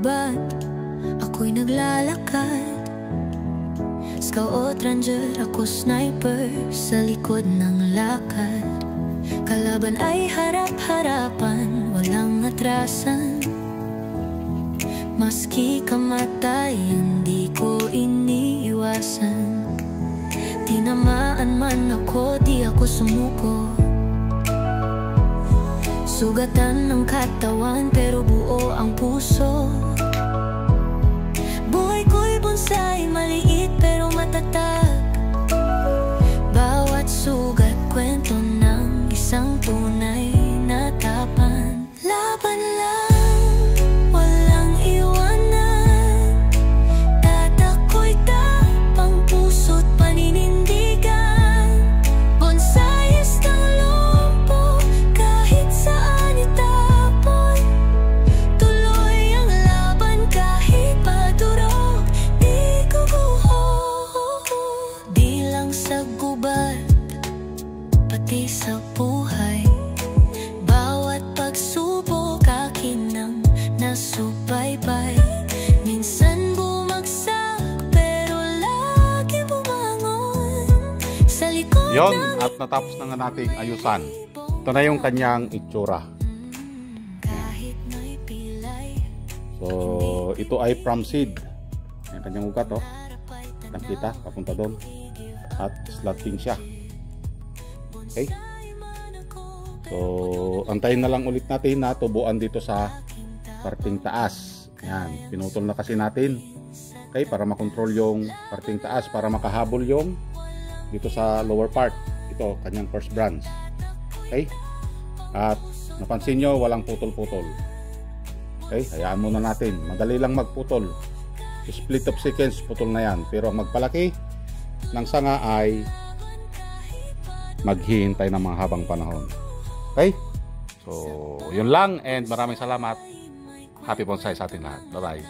gubat, ako'y naglalakad. Scout ranger, ako sniper, sa likod ng lakad. Kalaban ay harap-harapan, walang atrasan. Maski kamatay, hindi ko iniiwasan. Tinamaan man ako, di ako sumuko. Sugatan ng katawan, pero buo ang puso. Buhay ko'y bonsai, maliit pero matatag. Bawat sugat, kwento ng isang tunay na tapan. Laban lang, walang iwanan. Tatako'y tapang, puso't paninindigan. Bonsais ng lumpo, kahit saan itapon. Tuloy ang laban kahit padurog, di guguho. Di lang sa gubat, pati sa buhay. Bawat pagsubok akin ang nasubaybay. Minsan bumagsak, pero lagi bumangon. Sa likod Yon, ng at natapos na nga nating ayusan. Ito na yung kanyang itsura. kahit may pilay. So, ito ay from seed. Yung kanyang ugat, oh. Nakita, papunta doon. At slotting siya. Okay? So, antayin na lang ulit natin na tubuan dito sa parting taas. Yan, pinutol na kasi natin. Okay, para makontrol yung parting taas, para makahabol yung dito sa lower part. Ito, kanyang first branch. Okay? At napansin nyo, walang putol-putol. Okay, hayaan muna natin. Madali lang magputol. Split of seconds, putol na yan. Pero ang magpalaki ng sanga ay maghihintay ng mga habang panahon. Okay? So, yun lang, and maraming salamat. Happy bonsai sa ating lahat. Bye-bye.